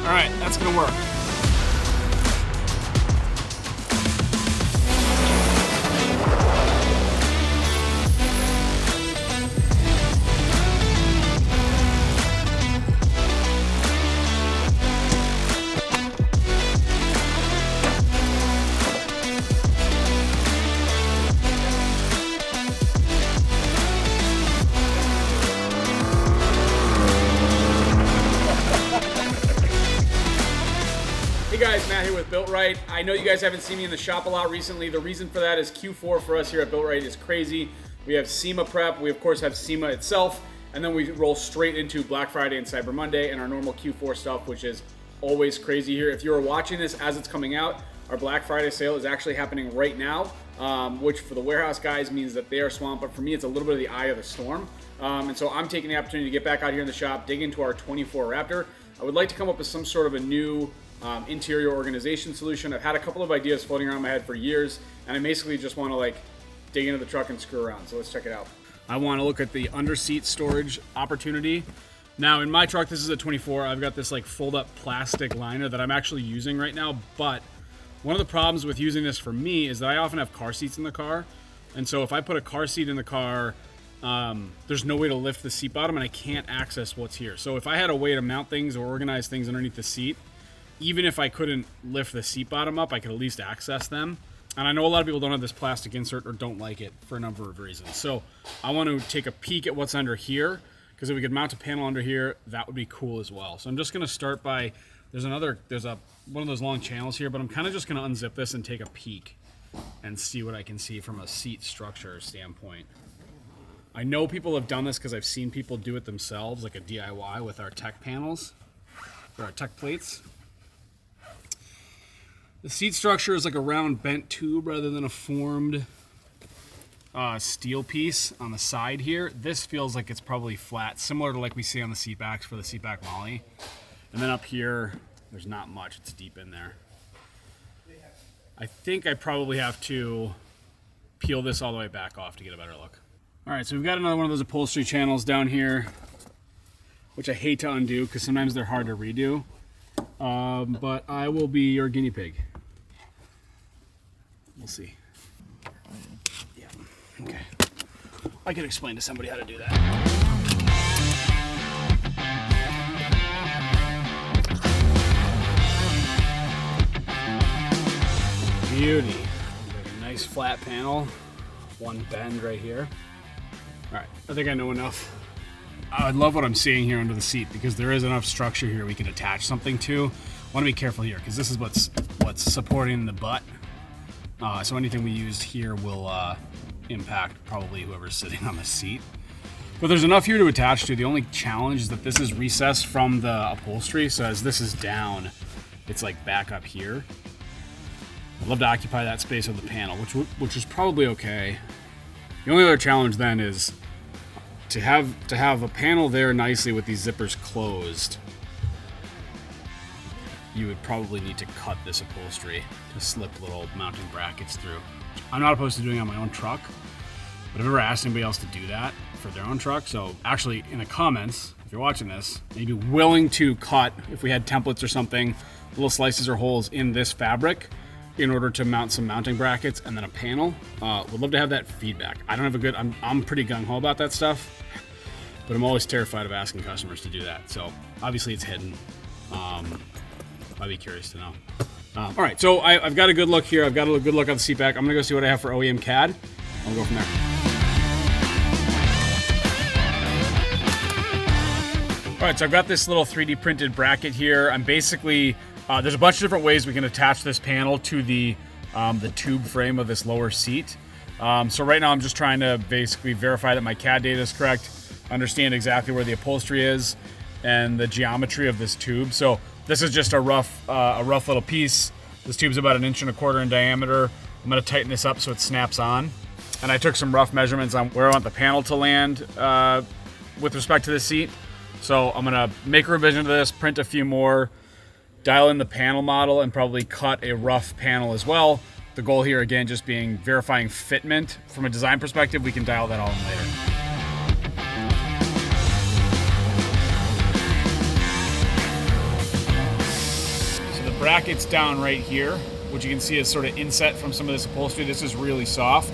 All right, that's gonna work. Hey guys, Matt here with BuiltRight. I know you guys haven't seen me in the shop a lot recently. The reason for that is Q4 for us here at BuiltRight is crazy. We have SEMA prep, we of course have SEMA itself, and then we roll straight into Black Friday and Cyber Monday and our normal Q4 stuff, which is always crazy here. If you're watching this as it's coming out, our Black Friday sale is actually happening right now, which for the warehouse guys means that they are swamped, but for me it's a little bit of the eye of the storm. And so I'm taking the opportunity to get back out here in the shop, dig into our 24 Raptor. I would like to come up with some sort of a new interior organization solution. I've had a couple of ideas floating around my head for years, and I basically just want to like dig into the truck and screw around. So let's check it out. I want to look at the under seat storage opportunity. Now in my truck, this is a 24. I've got this like fold up plastic liner that I'm actually using right now, but one of the problems with using this for me is that I often have car seats in the car. And so if I put a car seat in the car, there's no way to lift the seat bottom and I can't access what's here. So if I had a way to mount things or organize things underneath the seat, even if I couldn't lift the seat bottom up, I could at least access them. And I know a lot of people don't have this plastic insert or don't like it for a number of reasons. So I want to take a peek at what's under here, because if we could mount a panel under here, that would be cool as well. So I'm just going to start by, there's one of those long channels here, but I'm kind of just going to unzip this and take a peek and see what I can see from a seat structure standpoint. I know people have done this because I've seen people do it themselves, like a DIY with our tech panels, or our tech plates. The seat structure is like a round bent tube rather than a formed steel piece on the side here. This feels like it's probably flat, similar to like we see on the seat backs for the seat back MOLLE. And then up here, there's not much, it's deep in there. I think I probably have to peel this all the way back off to get a better look. All right, so we've got another one of those upholstery channels down here, which I hate to undo because sometimes they're hard to redo. But I will be your guinea pig. We'll see. Yeah, okay. I could explain to somebody how to do that. Beauty. Like a nice flat panel. One bend right here. All right, I think I know enough. I love what I'm seeing here under the seat because there is enough structure here we can attach something to. I want to be careful here because this is what's supporting the butt. So anything we used here will impact probably whoever's sitting on the seat. But there's enough here to attach to. The only challenge is that this is recessed from the upholstery, so as this is down, it's like back up here. I'd love to occupy that space with the panel, which is probably okay. The only other challenge then is to have a panel there nicely with these zippers closed. You would probably need to cut this upholstery to slip little mounting brackets through. I'm not opposed to doing it on my own truck, but I've never asked anybody else to do that for their own truck. So actually in the comments, if you're watching this, and you'd be willing to cut, if we had templates or something, little slices or holes in this fabric in order to mount some mounting brackets and then a panel, would love to have that feedback. I don't have a good, I'm pretty gung-ho about that stuff, but I'm always terrified of asking customers to do that. So obviously it's hidden. I'd be curious to know. All right, so I've got a good look here. I've got a good look at the seat back. I'm gonna go see what I have for OEM CAD. I'll go from there. All right, so I've got this little 3D printed bracket here. I'm basically, there's a bunch of different ways we can attach this panel to the tube frame of this lower seat. So right now I'm just trying to basically verify that my CAD data is correct, understand exactly where the upholstery is and the geometry of this tube. So this is just a rough little piece. This tube's about 1.25 inches in diameter. I'm gonna tighten this up so it snaps on. And I took some rough measurements on where I want the panel to land with respect to the seat. So I'm gonna make a revision to this, print a few more, dial in the panel model, and probably cut a rough panel as well. The goal here, again, just being verifying fitment. From a design perspective, we can dial that all in later. brackets down right here, which you can see is sort of inset from some of this upholstery. This is really soft.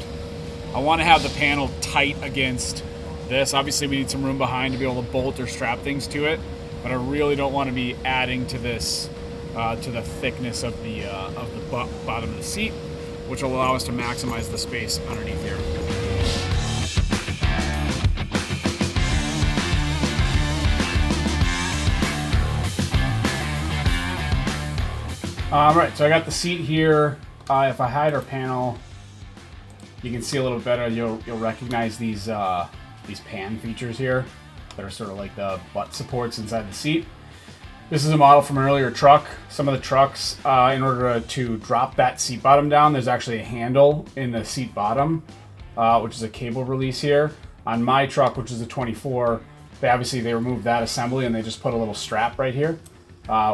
I want to have the panel tight against this. Obviously we need some room behind to be able to bolt or strap things to it, but I really don't want to be adding to this, to the thickness of the bottom of the seat, which will allow us to maximize the space underneath here. Right, so I got the seat here. If I hide our panel, you can see a little better. You'll recognize these pan features here that are sort of like the butt supports inside the seat. This is a model from an earlier truck. Some of the trucks, in order to drop that seat bottom down, there's actually a handle in the seat bottom, which is a cable release here. On my truck, which is a 24, they removed that assembly and they just put a little strap right here.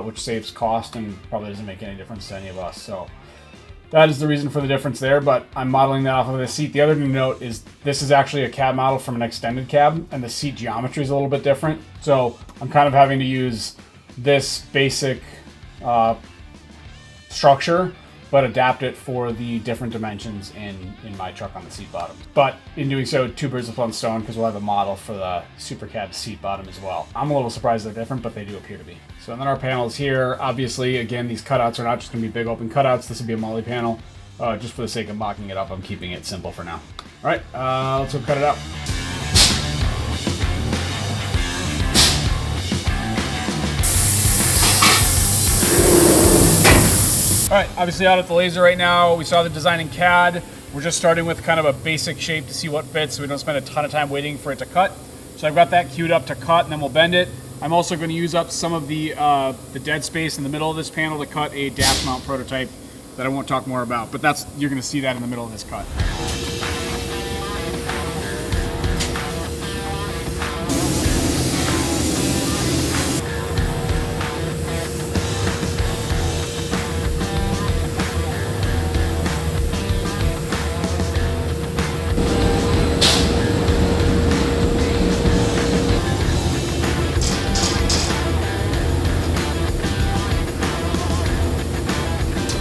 Which saves cost and probably doesn't make any difference to any of us. So that is the reason for the difference there, but I'm modeling that off of the seat. The other thing to note is this is actually a cab model from an extended cab, and the seat geometry is a little bit different. So I'm kind of having to use this basic structure, but adapt it for the different dimensions in my truck on the seat bottom. But in doing so, two birds with one stone, because we'll have a model for the Super Cab seat bottom as well. I'm a little surprised they're different, but they do appear to be. So then our panels here, obviously, again, these cutouts are not just gonna be big open cutouts. This will be a MOLLE panel. Just for the sake of mocking it up, I'm keeping it simple for now. All right, let's go cut it out. All right, obviously out at the laser right now. We saw the design in CAD. We're just starting with kind of a basic shape to see what fits so we don't spend a ton of time waiting for it to cut. So I've got that queued up to cut and then we'll bend it. I'm also going to use up some of the dead space in the middle of this panel to cut a dash mount prototype that I won't talk more about, but you're going to see that in the middle of this cut.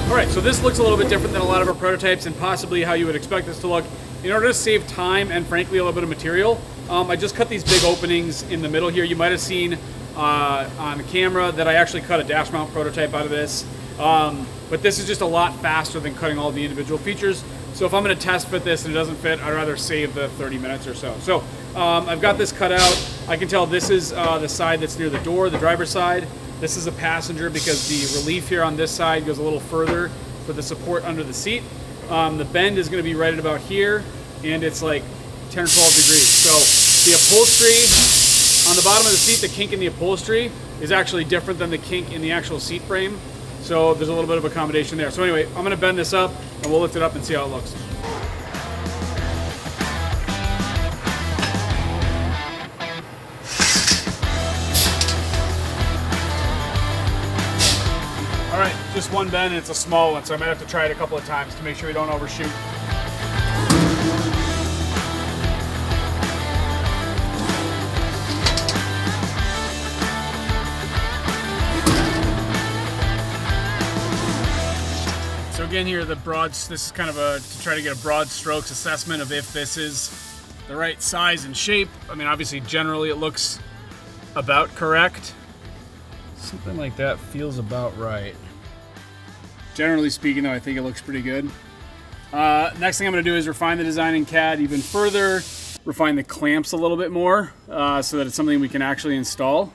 Alright, so this looks a little bit different than a lot of our prototypes and possibly how you would expect this to look. In order to save time and frankly a little bit of material, I just cut these big openings in the middle here. You might have seen on the camera that I actually cut a dash mount prototype out of this. But this is just a lot faster than cutting all the individual features. So if I'm going to test fit this and it doesn't fit, I'd rather save the 30 minutes or so. So I've got this cut out. I can tell this is the side that's near the door, the driver's side. This is a passenger because the relief here on this side goes a little further for the support under the seat. The bend is going to be right at about here, and it's like 10 or 12 degrees. So the upholstery on the bottom of the seat, the kink in the upholstery is actually different than the kink in the actual seat frame. So there's a little bit of accommodation there. So anyway, I'm going to bend this up and we'll lift it up and see how it looks. All right, just one bend and it's a small one, so I might have to try it a couple of times to make sure we don't overshoot. So again here, this is kind of to try to get a broad strokes assessment of if this is the right size and shape. I mean, obviously, generally it looks about correct. Something like that feels about right. Generally speaking, though, I think it looks pretty good. Next thing I'm going to do is refine the design in CAD even further, refine the clamps a little bit more so that it's something we can actually install,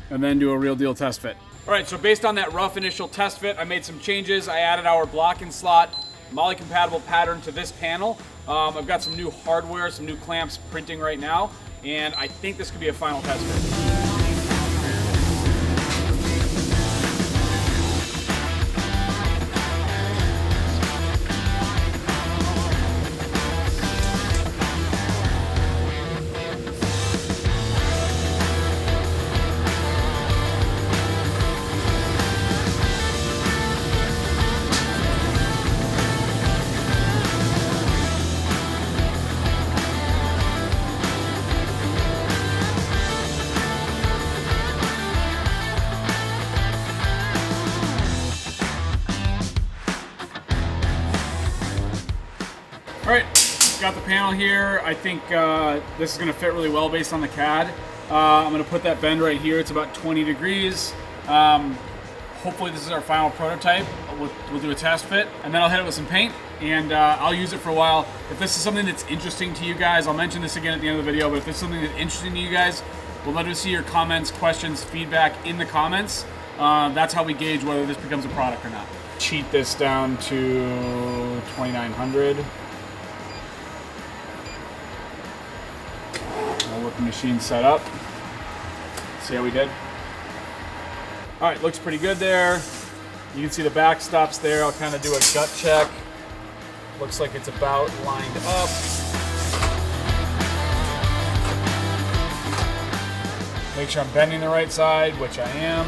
and then do a real deal test fit. All right, so based on that rough initial test fit, I made some changes. I added our block and slot MOLLE compatible pattern to this panel. I've got some new hardware, some new clamps printing right now, and I think this could be a final test fit. Alright, got the panel here. I think this is going to fit really well based on the CAD. I'm going to put that bend right here. It's about 20 degrees. Hopefully this is our final prototype. We'll do a test fit, and then I'll hit it with some paint, and I'll use it for a while. If this is something that's interesting to you guys, I'll mention this again at the end of the video, but if it's something that's interesting to you guys, we'll let us see your comments, questions, feedback in the comments. That's how we gauge whether this becomes a product or not. Cheat this down to 2900. We'll let the machine set up. See how we did? All right, looks pretty good there. You can see the back stops there. I'll kind of do a gut check. Looks like it's about lined up. Make sure I'm bending the right side, which I am.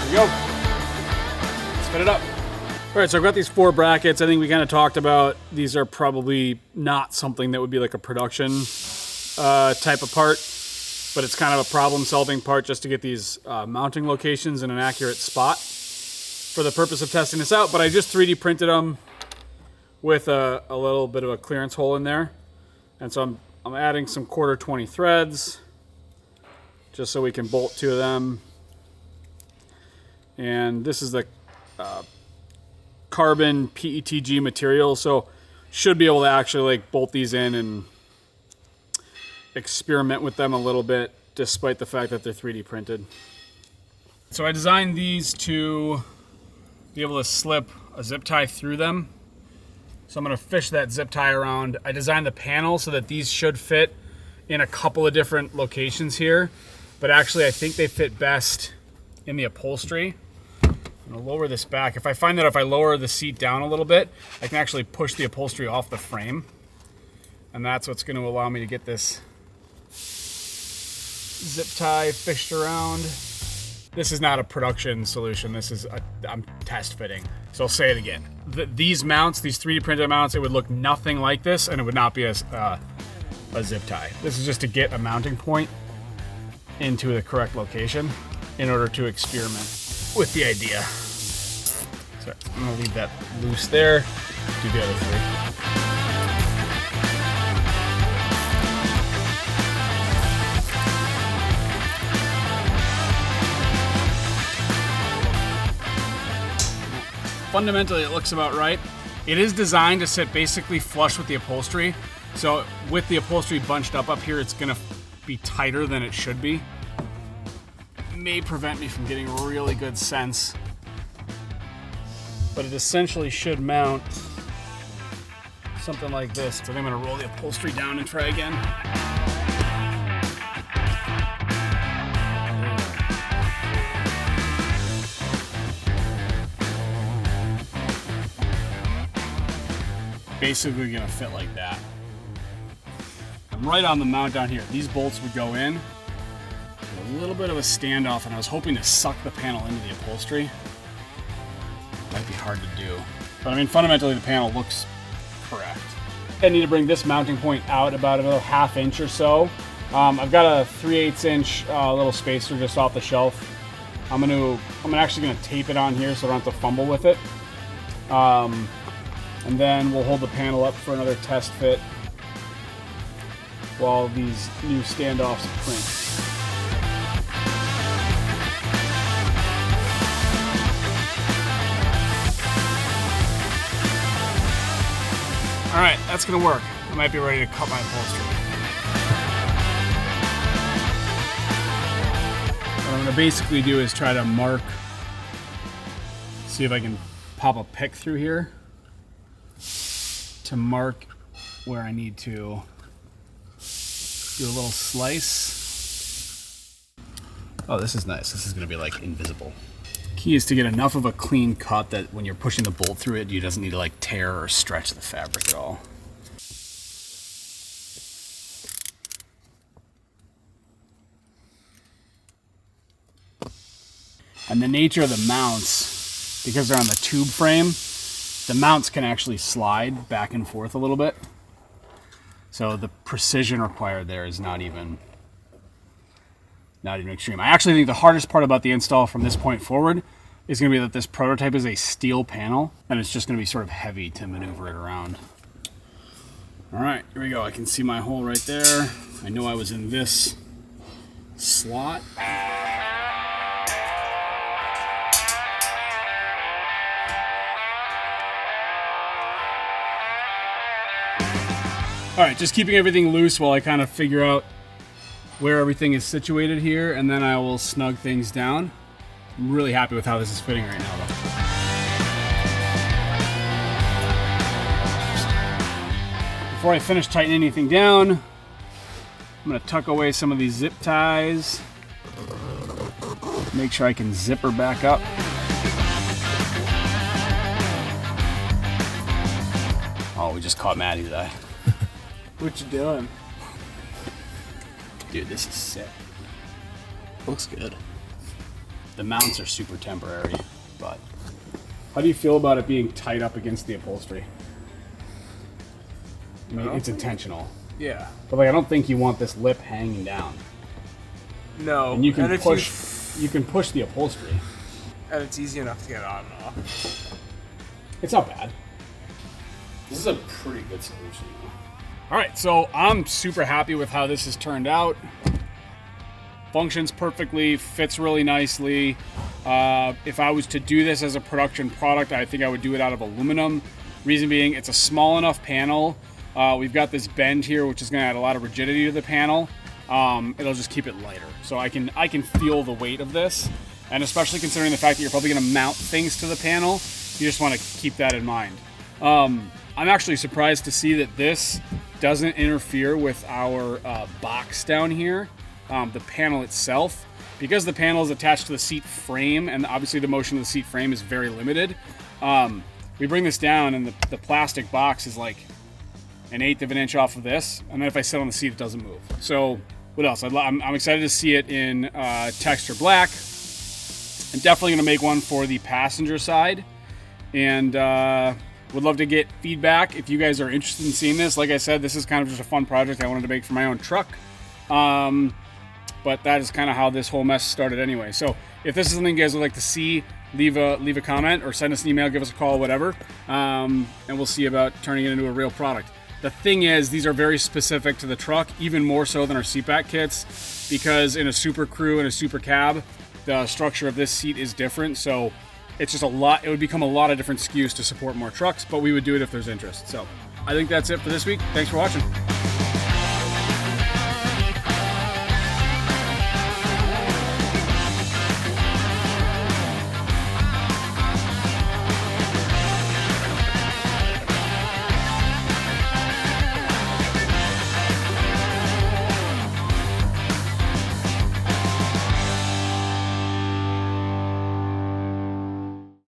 There we go. Let's fit it up. All right, so I've got these 4 brackets. I think we kind of talked about these are probably not something that would be like a production type of part, but it's kind of a problem-solving part just to get these mounting locations in an accurate spot for the purpose of testing this out. But I just 3D printed them with a little bit of a clearance hole in there, and so I'm adding some 1/4 threads just so we can bolt 2 of them. And this is the carbon PETG material, so should be able to actually like bolt these in and experiment with them a little bit, despite the fact that they're 3D printed. So I designed these to be able to slip a zip tie through them. So I'm going to fish that zip tie around. I designed the panel so that these should fit in a couple of different locations here, but actually I think they fit best in the upholstery. I'm going to lower this back. If I find that if I lower the seat down a little bit, I can actually push the upholstery off the frame. And that's what's going to allow me to get this zip tie fished around. This is not a production solution. This is I'm test fitting. So I'll say it again. These mounts, these 3D printed mounts, it would look nothing like this, and it would not be a zip tie. This is just to get a mounting point into the correct location in order to experiment with the idea. So I'm gonna leave that loose there. Do the other 3. Fundamentally, it looks about right. It is designed to sit basically flush with the upholstery. So with the upholstery bunched up here, it's gonna be tighter than it should be. May prevent me from getting a really good sense, but it essentially should mount something like this. So I'm going to roll the upholstery down and try again. Basically going to fit like that. I'm right on the mount down here. These bolts would go in. A little bit of a standoff, and I was hoping to suck the panel into the upholstery. Might be hard to do, but I mean fundamentally the panel looks correct. I need to bring this mounting point out about another 1/2 inch or so. I've got a 3/8 inch little spacer just off the shelf. I'm actually gonna tape it on here so I don't have to fumble with it. And then we'll hold the panel up for another test fit while these new standoffs print. All right, that's gonna work. I might be ready to cut my upholstery. What I'm gonna basically do is try to mark, see if I can pop a pick through here to mark where I need to do a little slice. Oh, this is nice. This is gonna be like invisible. Key is to get enough of a clean cut that when you're pushing the bolt through it, you doesn't need to like tear or stretch the fabric at all. And the nature of the mounts, because they're on the tube frame, the mounts can actually slide back and forth a little bit. So the precision required there is not even not even extreme. I actually think the hardest part about the install from this point forward is going to be that this prototype is a steel panel, and it's just going to be sort of heavy to maneuver it around. All right, here we go. I can see my hole right there. I know I was in this slot. All right, just keeping everything loose while I kind of figure out where everything is situated here, and then I will snug things down. I'm really happy with how this is fitting right now, though. Before I finish tightening anything down, I'm gonna tuck away some of these zip ties. Make sure I can zip her back up. Oh, we just caught Maddie's eye. What you doing? Dude, this is sick. Looks good. The mounts are super temporary, but how do you feel about it being tight up against the upholstery? I mean, it's intentional. Yeah. But like, I don't think you want this lip hanging down. No. And you can you can push the upholstery. And it's easy enough to get on and off. It's not bad. This is a pretty good solution, though. All right, so I'm super happy with how this has turned out. Functions perfectly, fits really nicely. If I was to do this as a production product, I think I would do it out of aluminum. Reason being, it's a small enough panel. We've got this bend here, which is going to add a lot of rigidity to the panel. It'll just keep it lighter. So I can feel the weight of this, and especially considering the fact that you're probably going to mount things to the panel, you just want to keep that in mind. I'm actually surprised to see that this doesn't interfere with our box down here, the panel itself. Because the panel is attached to the seat frame, and obviously the motion of the seat frame is very limited, we bring this down and the plastic box is like 1/8 of an inch off of this, and then if I sit on the seat, it doesn't move. So what else? I'm excited to see it in texture black. I'm definitely going to make one for the passenger side, and would love to get feedback if you guys are interested in seeing this. Like I said, this is kind of just a fun project I wanted to make for my own truck. But that is kind of how this whole mess started anyway. So if this is something you guys would like to see, leave a comment or send us an email, give us a call, whatever. And we'll see about turning it into a real product. The thing is, these are very specific to the truck, even more so than our seat back kits, because in a Super Crew and a Super Cab, the structure of this seat is different. So it's just a lot. It would become a lot of different SKUs to support more trucks, but we would do it if there's interest. So I think that's it for this week. Thanks for watching.